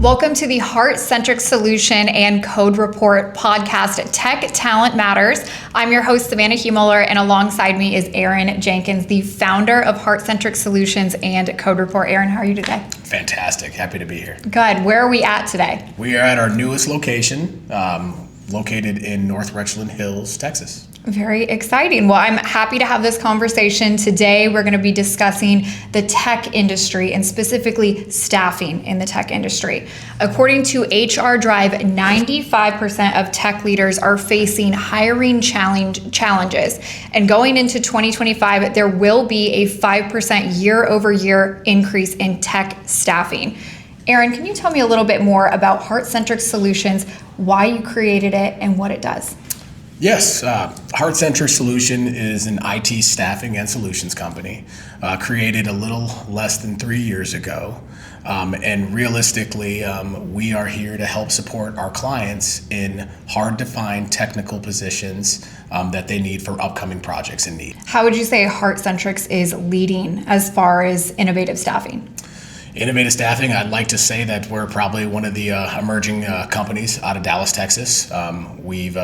Welcome to the HeartCentrix Solution and Code Report podcast, Tech Talent Matters. I'm your host, Savannah Huemuller, and alongside me is Aaron Jenkins, the founder of HeartCentrix Solutions and Code Report. Aaron, how are you today? Fantastic. Happy to be here. Good. Where are we at today? We are at our newest location, located in North Richland Hills, Texas. Very exciting. Well, I'm happy to have this conversation. Today, we're going to be discussing the tech industry and specifically staffing in the tech industry. According to HR Drive, 95% of tech leaders are facing hiring challenges. And going into 2025, there will be a 5% year-over-year increase in tech staffing. Aaron, can you tell me a little bit more about HeartCentrix Solutions, why you created it, and what it does? Yes, HeartCentrix Solution is an IT staffing and solutions company, created a little less than 3 years ago. And realistically, we are here to help support our clients in hard-to-find technical positions that they need for upcoming projects and need. How would you say HeartCentrix is leading as far as innovative staffing? Innovative staffing, I'd like to say that we're probably one of the emerging companies out of Dallas, Texas. We've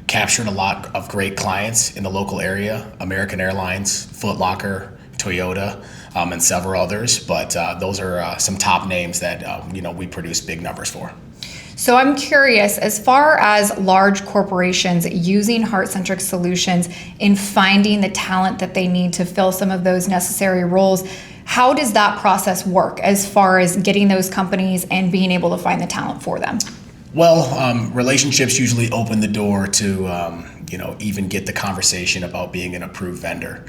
captured a lot of great clients in the local area, American Airlines, Foot Locker, Toyota, and several others. But those are some top names that we produce big numbers for. So I'm curious, as far as large corporations using HeartCentrix Solutions in finding the talent that they need to fill some of those necessary roles, how does that process work as far as getting those companies and being able to find the talent for them? Well, relationships usually open the door to, even get the conversation about being an approved vendor.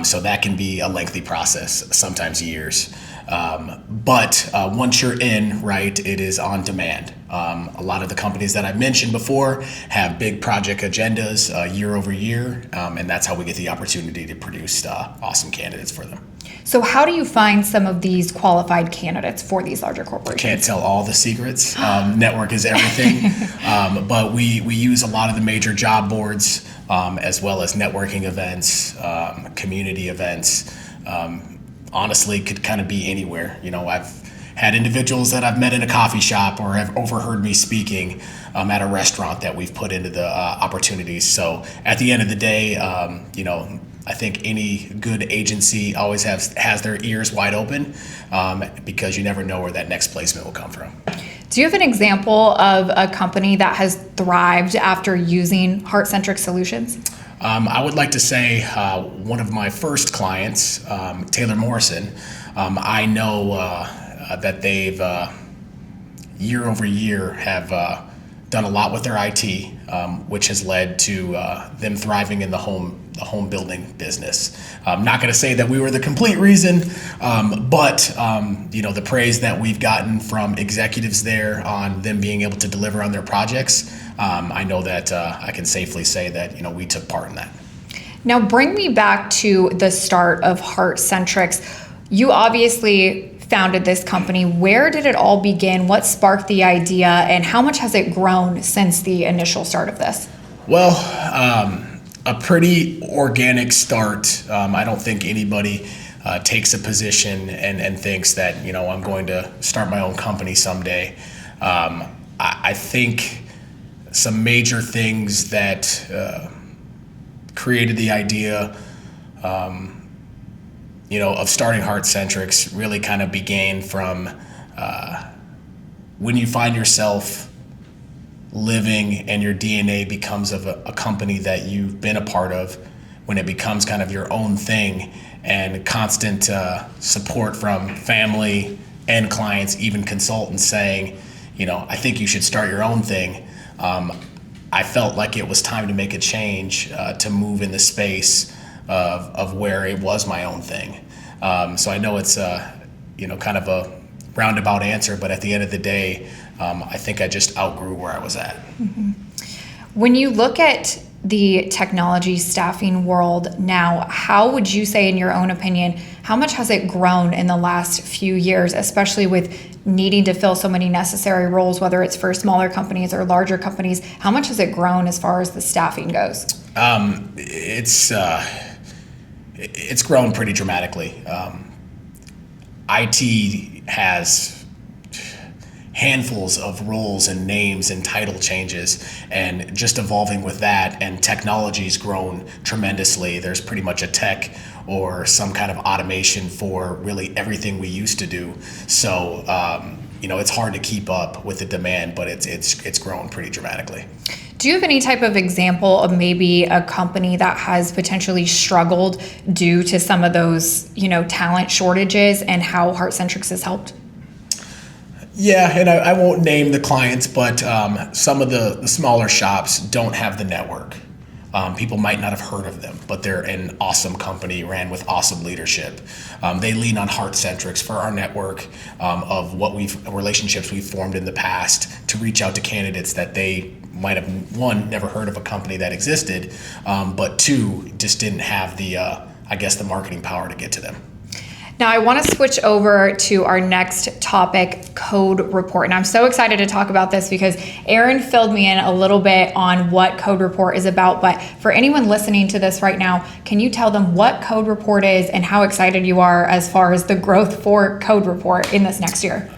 So that can be a lengthy process, sometimes years. But once you're in, right, it is on demand. A lot of the companies that I've mentioned before have big project agendas year over year, and that's how we get the opportunity to produce awesome candidates for them. So how do you find some of these qualified candidates for these larger corporations? Can't tell all the secrets. Network is everything. But we use a lot of the major job boards, as well as networking events, community events. Honestly, could kind of be anywhere. I've had individuals that I've met in a coffee shop or have overheard me speaking at a restaurant that we've put into the opportunities. So at the end of the day, I think any good agency always has their ears wide open because you never know where that next placement will come from. Do you have an example of a company that has thrived after using HeartCentrix Solutions? I would like to say one of my first clients, Taylor Morrison, I know that they've year over year have done a lot with their IT, which has led to them thriving in the home building business. I'm not going to say that we were the complete reason, but the praise that we've gotten from executives there on them being able to deliver on their projects, I know that I can safely say that we took part in that. Now bring me back to the start of HeartCentrix. You obviously founded this company. Where did it all begin? What sparked the idea, and how much has it grown since the initial start of this? Well, a pretty organic start. I don't think anybody takes a position and thinks that, I'm going to start my own company someday. I think some major things that created the idea of starting HeartCentrix really kind of began from when you find yourself living and your DNA becomes of a company that you've been a part of, when it becomes kind of your own thing, and constant support from family and clients, even consultants saying, I think you should start your own thing. I felt like it was time to make a change to move in the space of where it was my own thing. So I know it's kind of a roundabout answer, but at the end of the day, I think I just outgrew where I was at. Mm-hmm. When you look at the technology staffing world now, how would you say, in your own opinion, how much has it grown in the last few years, especially with needing to fill so many necessary roles, whether it's for smaller companies or larger companies? How much has it grown as far as the staffing goes? It's grown pretty dramatically. IT has handfuls of roles and names and title changes, and just evolving with that. And technology's grown tremendously. There's pretty much a tech or some kind of automation for really everything we used to do. So it's hard to keep up with the demand, but it's grown pretty dramatically. Do you have any type of example of maybe a company that has potentially struggled due to some of those, talent shortages, and how HeartCentrix has helped? Yeah, and I won't name the clients, but some of the smaller shops don't have the network. People might not have heard of them, but they're an awesome company, ran with awesome leadership. They lean on HeartCentrix for our network of relationships we've formed in the past to reach out to candidates that they might have, one, never heard of a company that existed, but two, just didn't have the marketing power to get to them. Now, I want to switch over to our next topic, Code Report. And I'm so excited to talk about this because Aaron filled me in a little bit on what Code Report is about. But for anyone listening to this right now, can you tell them what Code Report is and how excited you are as far as the growth for Code Report in this next year?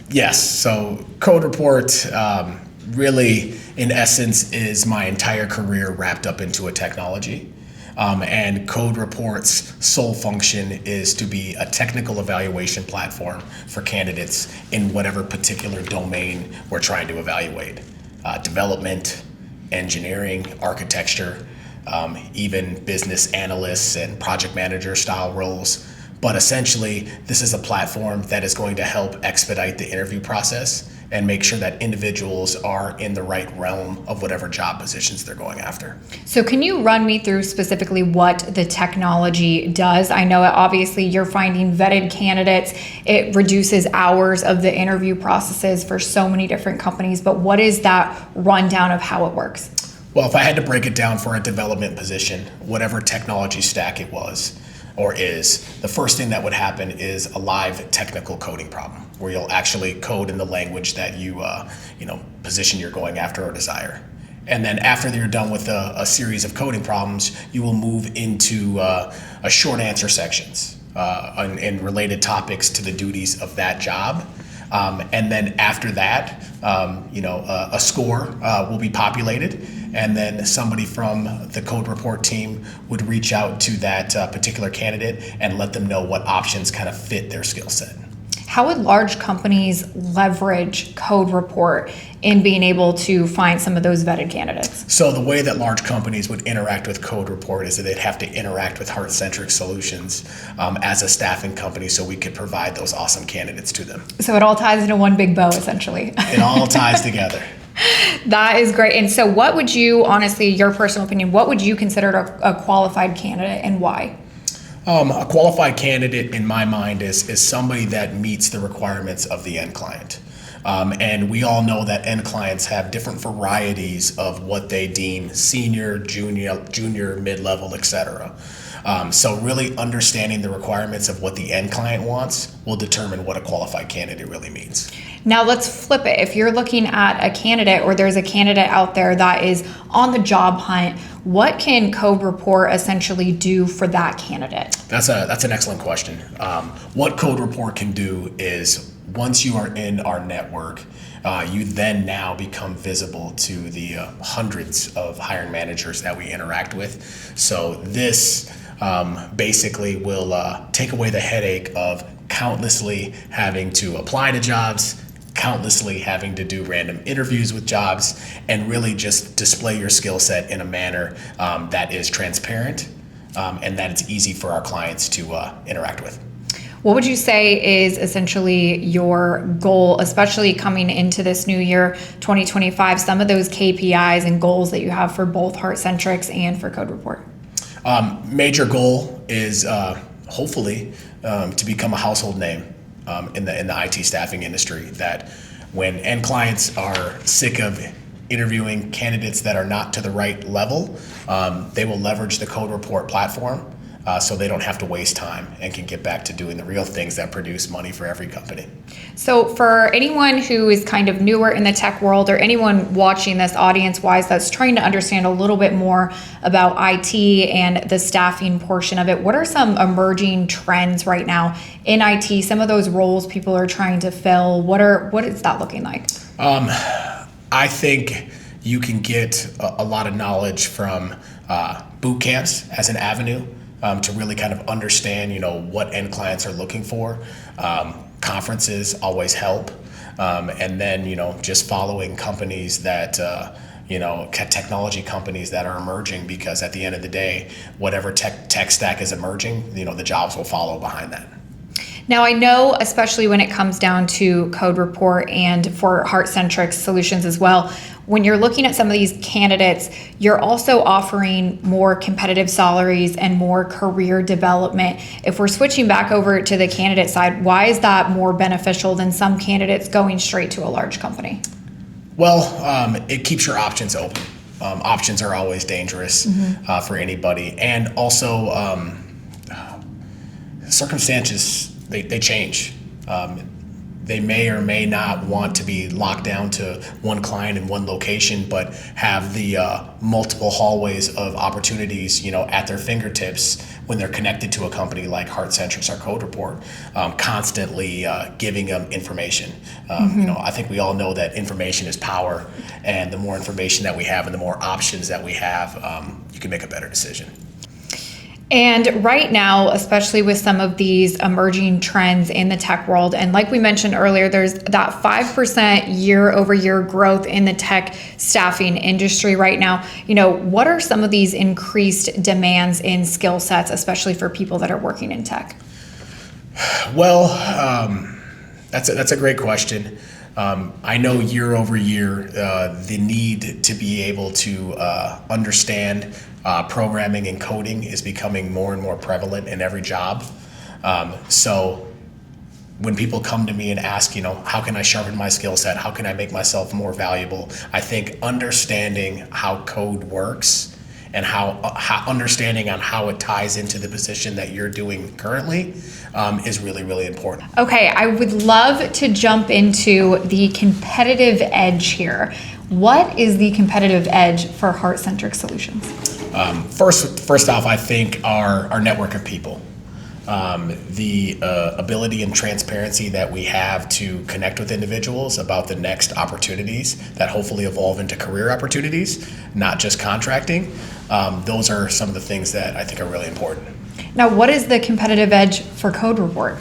Yes. So Code Report really, in essence, is my entire career wrapped up into a technology. And Code Report's sole function is to be a technical evaluation platform for candidates in whatever particular domain we're trying to evaluate. Development, engineering, architecture, even business analysts and project manager style roles. But essentially, this is a platform that is going to help expedite the interview process and make sure that individuals are in the right realm of whatever job positions they're going after. So can you run me through specifically what the technology does? I know obviously you're finding vetted candidates. It reduces hours of the interview processes for so many different companies, but what is that rundown of how it works? Well, if I had to break it down for a development position, whatever technology stack it was or is, the first thing that would happen is a live technical coding problem where you'll actually code in the language that you position you're going after or desire. And then after you're done with a series of coding problems, you will move into a short answer sections and related topics to the duties of that job. And then after that, a score will be populated, and then somebody from the Code Report team would reach out to that particular candidate and let them know what options kind of fit their skill set. How would large companies leverage Code Report in being able to find some of those vetted candidates? So the way that large companies would interact with Code Report is that they'd have to interact with HeartCentrix Solutions as a staffing company so we could provide those awesome candidates to them. So it all ties into one big bow, essentially. It all ties together. That is great. And so what would you, honestly, your personal opinion, what would you consider a qualified candidate and why? A qualified candidate in my mind is somebody that meets the requirements of the end client. And we all know that end clients have different varieties of what they deem senior, junior, mid-level, etc. So really understanding the requirements of what the end client wants will determine what a qualified candidate really means. Now let's flip it. If you're looking at a candidate or there's a candidate out there that is on the job hunt, what can Code Report essentially do for that candidate? That's an excellent question. What Code Report can do is once you are in our network, you then now become visible to the hundreds of hiring managers that we interact with. So this basically will take away the headache of countlessly having to apply to jobs, countlessly having to do random interviews with jobs, and really just display your skill set in a manner that is transparent and that it's easy for our clients to interact with. What would you say is essentially your goal, especially coming into this new year, 2025, some of those KPIs and goals that you have for both HeartCentrix and for Code Report? Major goal is hopefully to become a household name in the IT staffing industry, that when end clients are sick of interviewing candidates that are not to the right level, they will leverage the Code Report platform so they don't have to waste time and can get back to doing the real things that produce money for every company. So for anyone who is kind of newer in the tech world, or anyone watching this audience-wise that's trying to understand a little bit more about IT and the staffing portion of it, what are some emerging trends right now in IT? Some of those roles people are trying to fill, what is that looking like? I think you can get a lot of knowledge from boot camps as an avenue to really kind of understand, what end clients are looking for. Conferences always help. And then, just following companies that, technology companies that are emerging, because at the end of the day, whatever tech stack is emerging, the jobs will follow behind that. Now, I know, especially when it comes down to Code Report and for HeartCentrix Solutions as well, when you're looking at some of these candidates, you're also offering more competitive salaries and more career development. If we're switching back over to the candidate side, why is that more beneficial than some candidates going straight to a large company? Well, it keeps your options open. Options are always dangerous for anybody. And also, circumstances, they change. They may or may not want to be locked down to one client in one location, but have the multiple hallways of opportunities, at their fingertips when they're connected to a company like HeartCentrix or Code Report, constantly giving them information. I think we all know that information is power, and the more information that we have and the more options that we have, you can make a better decision. And right now, especially with some of these emerging trends in the tech world, and like we mentioned earlier, there's that 5% year-over-year growth in the tech staffing industry right now. What are some of these increased demands in skill sets, especially for people that are working in tech? Well, that's a great question. I know year over year, the need to be able to understand programming and coding is becoming more and more prevalent in every job. So when people come to me and ask, how can I sharpen my skill set? How can I make myself more valuable? I think understanding how code works and how understanding on how it ties into the position that you're doing currently is really, really important. Okay, I would love to jump into the competitive edge here. What is the competitive edge for HeartCentrix Solutions? First off, I think our network of people. The ability and transparency that we have to connect with individuals about the next opportunities that hopefully evolve into career opportunities, not just contracting. Those are some of the things that I think are really important. Now, what is the competitive edge for Code Report?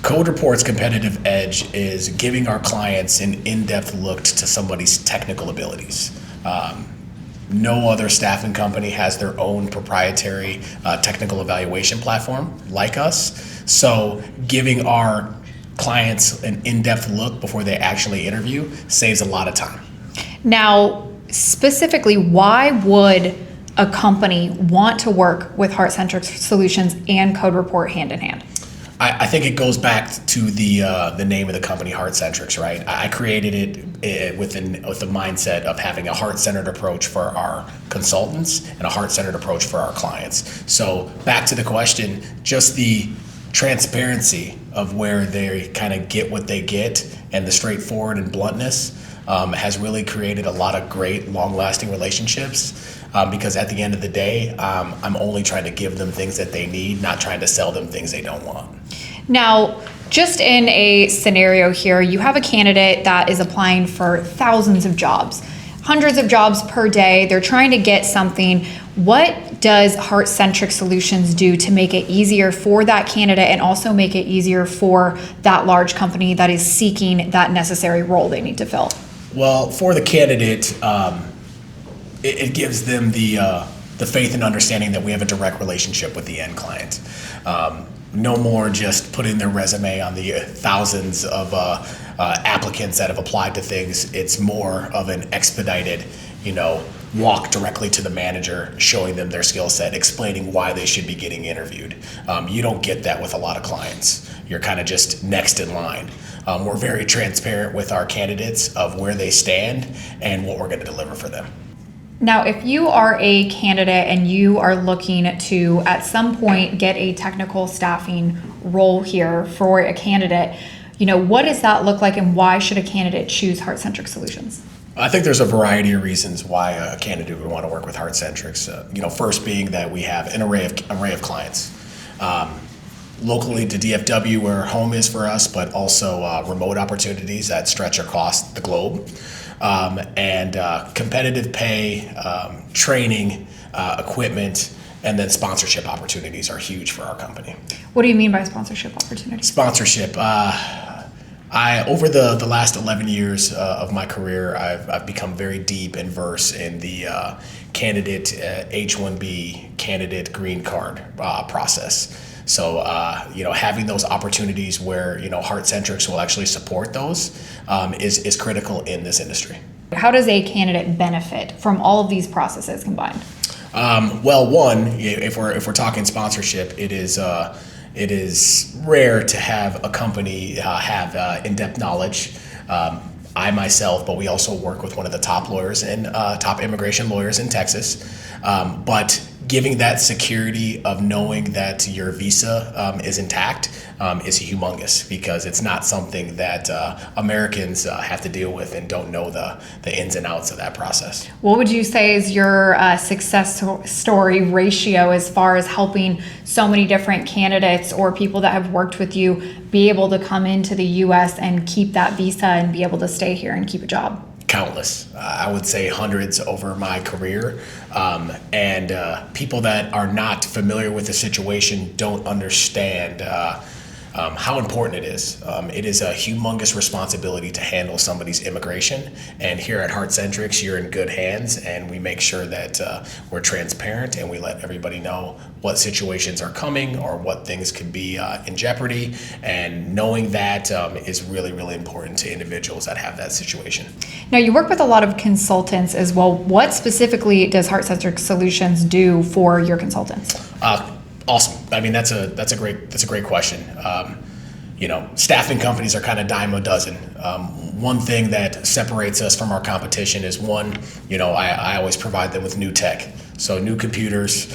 Code Report's competitive edge is giving our clients an in-depth look to somebody's technical abilities. No other staffing company has their own proprietary technical evaluation platform like us. So giving our clients an in-depth look before they actually interview saves a lot of time. Now, specifically, why would a company want to work with HeartCentrix Solutions and Code Report hand in hand? I think it goes back to the name of the company, HeartCentrix, right? I created it with the mindset of having a heart-centered approach for our consultants and a heart-centered approach for our clients. So back to the question, just the transparency of where they kind of get what they get and the straightforward and bluntness has really created a lot of great, long-lasting relationships. Because at the end of the day, I'm only trying to give them things that they need, not trying to sell them things they don't want. Now, just in a scenario here, you have a candidate that is applying for thousands of jobs, hundreds of jobs per day. They're trying to get something. What does HeartCentrix Solutions do to make it easier for that candidate and also make it easier for that large company that is seeking that necessary role they need to fill? Well, for the candidate, it gives them the faith and understanding that we have a direct relationship with the end client. No more just putting their resume on the thousands of applicants that have applied to things. It's more of an expedited, walk directly to the manager, showing them their skill set, explaining why they should be getting interviewed. You don't get that with a lot of clients. You're kind of just next in line. We're very transparent with our candidates of where they stand and what we're going to deliver for them. Now, if you are a candidate and you are looking to, at some point, get a technical staffing role here for a candidate, what does that look like, and why should a candidate choose HeartCentrix Solutions? I think there's a variety of reasons why a candidate would want to work with HeartCentrix. First being that we have an array of clients. Locally to DFW, where home is for us, but also remote opportunities that stretch across the globe. And competitive pay, training, equipment, and then sponsorship opportunities are huge for our company. What do you mean by sponsorship opportunities? Sponsorship. Over the last 11 years of my career, I've become very deep and versed in the candidate H-1B, candidate green card process. So, having those opportunities where, HeartCentrix will actually support those is critical in this industry. How does a candidate benefit from all of these processes combined? Well, one, if we're talking sponsorship, it is rare to have a company have in-depth knowledge. I myself, but we also work with one of the top lawyers and top immigration lawyers in Texas. But giving that security of knowing that your visa is intact is humongous, because it's not something that Americans have to deal with and don't know the ins and outs of that process. What would you say is your success story ratio as far as helping so many different candidates or people that have worked with you be able to come into the U.S. and keep that visa and be able to stay here and keep a job? Countless. I would say hundreds over my career. And people that are not familiar with the situation don't understand how important it is. It is a humongous responsibility to handle somebody's immigration. And here at HeartCentrix, you're in good hands, and we make sure that we're transparent and we let everybody know what situations are coming or what things could be in jeopardy. And knowing that is really, really important to individuals that have that situation. Now, you work with a lot of consultants as well. What specifically does HeartCentrix Solutions do for your consultants? Awesome. I mean, that's a great question. Staffing companies are kind of dime a dozen. One thing that separates us from our competition is I always provide them with new tech. So new computers,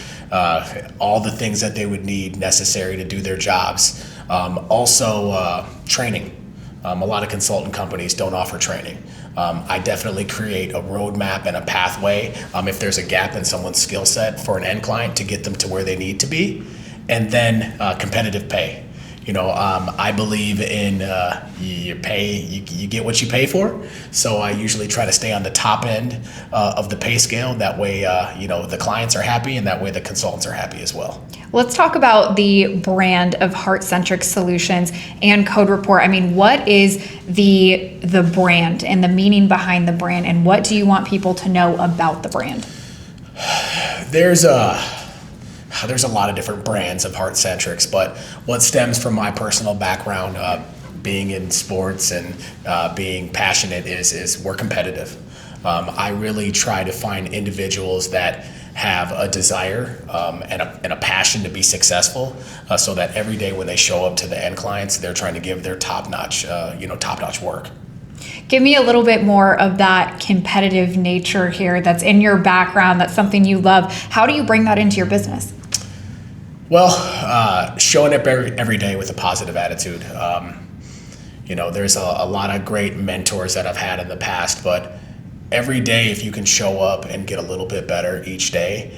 all the things that they would need necessary to do their jobs. Also training. A lot of consultant companies don't offer training. I definitely create a roadmap and a pathway if there's a gap in someone's skill set for an end client to get them to where they need to be. And then competitive pay. I believe in you get what you pay for. So I usually try to stay on the top end of the pay scale. That way, the clients are happy, and that way the consultants are happy as well. Let's talk about the brand of HeartCentrix Solutions and Code Report. I mean, what is the brand and the meaning behind the brand, and what do you want people to know about the brand? There's a lot of different brands of HeartCentrix, but what stems from my personal background, being in sports and being passionate, is we're competitive. I really try to find individuals that have a desire and a passion to be successful, so that every day when they show up to the end clients, they're trying to give their top-notch work. Give me a little bit more of that competitive nature here that's in your background, that's something you love. How do you bring that into your business? Well, showing up every day with a positive attitude. There's a lot of great mentors that I've had in the past, but every day, if you can show up and get a little bit better each day,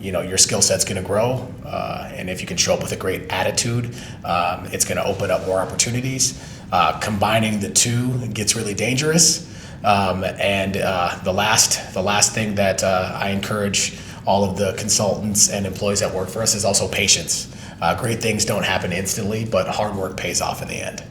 your skill set's going to grow. And if you can show up with a great attitude, it's going to open up more opportunities. Combining the two gets really dangerous. And the last thing that I encourage all of the consultants and employees that work for us is also patience. Great things don't happen instantly, but hard work pays off in the end.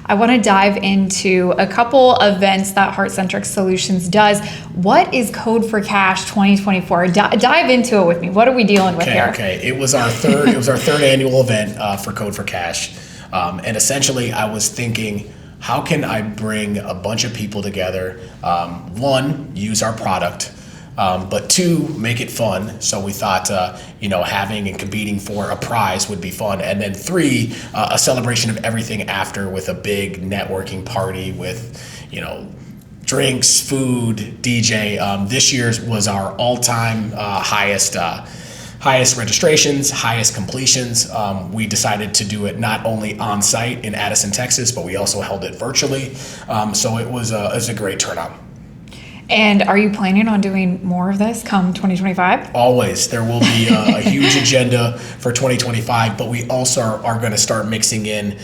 I want to dive into a couple events that HeartCentrix Solutions does. What is Code for Cash 2024? Dive into it with me. What are we dealing with here? Okay. It was our third annual event for Code for Cash, and essentially I was thinking, how can I bring a bunch of people together? One, use our product. But two, make it fun. So we thought, having and competing for a prize would be fun. And then three, a celebration of everything after, with a big networking party with, drinks, food, DJ. This year's was our all-time highest registrations, highest completions. We decided to do it not only on site in Addison, Texas, but we also held it virtually. So it was a great turnout. And are you planning on doing more of this come 2025? Always. There will be a huge agenda for 2025, but we also are going to start mixing in,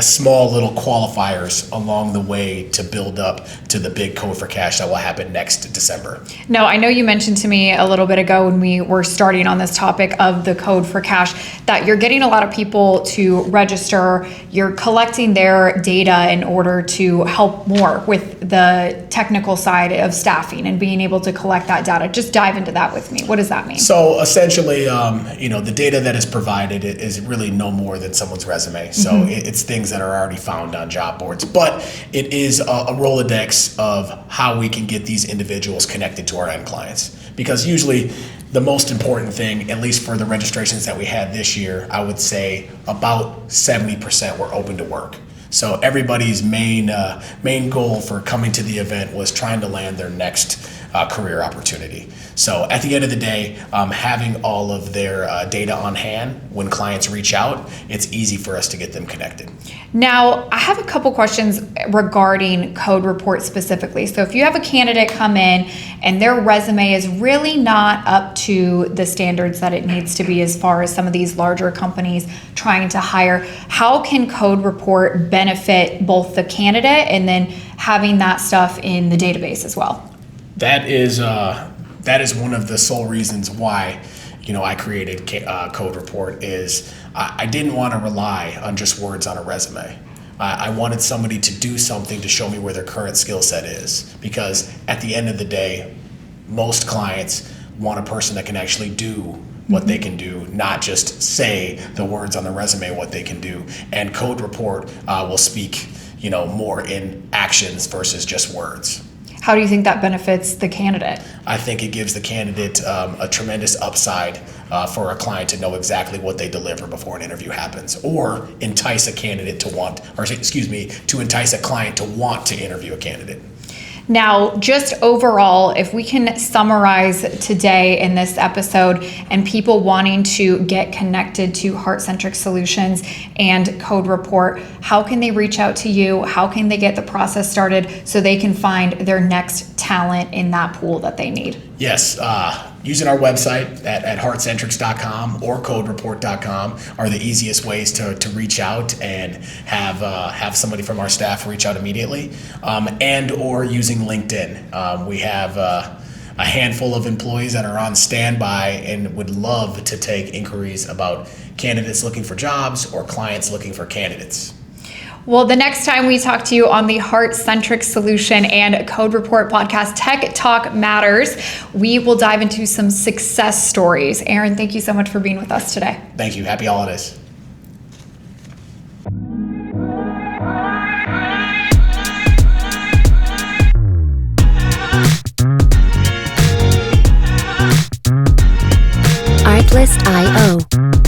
small little qualifiers along the way to build up to the big Code for Cash that will happen next December. Now, I know you mentioned to me a little bit ago when we were starting on this topic of the Code for Cash that you're getting a lot of people to register. You're collecting their data in order to help more with the technical side of staffing and being able to collect that data. Just dive into that with me. What does that mean? So essentially, the data that is provided is really no more than someone's resume. So it's things that are already found on job boards, but it is a Rolodex of how we can get these individuals connected to our end clients. Because usually the most important thing, at least for the registrations that we had this year, I would say about 70% were open to work. So everybody's main goal for coming to the event was trying to land their next career opportunity. So at the end of the day, having all of their data on hand when clients reach out, it's easy for us to get them connected. Now, I have a couple questions regarding Code Report specifically. So if you have a candidate come in and their resume is really not up to the standards that it needs to be as far as some of these larger companies trying to hire, how can Code Report benefit both the candidate and then having that stuff in the database as well? That is one of the sole reasons why I created Code Report. Is I didn't want to rely on just words on a resume. I wanted somebody to do something to show me where their current skill set is, because at the end of the day, most clients want a person that can actually do what they can do, not just say the words on the resume what they can do. And Code Report will speak more in actions versus just words. How do you think that benefits the candidate? I think it gives the candidate a tremendous upside for a client to know exactly what they deliver before an interview happens, or entice a candidate to entice a client to want to interview a candidate. Now, just overall, if we can summarize today in this episode and people wanting to get connected to HeartCentrix Solutions and Code Report, how can they reach out to you? How can they get the process started so they can find their next talent in that pool that they need? Yes, using our website at HeartCentrix.com or CodeReport.com are the easiest ways to reach out and have somebody from our staff reach out immediately, and or using LinkedIn. We have a handful of employees that are on standby and would love to take inquiries about candidates looking for jobs or clients looking for candidates. Well, the next time we talk to you on the HeartCentrix Solution and Code Report podcast, Tech Talk Matters, we will dive into some success stories. Aaron, thank you so much for being with us today. Thank you. Happy holidays. Artlist.io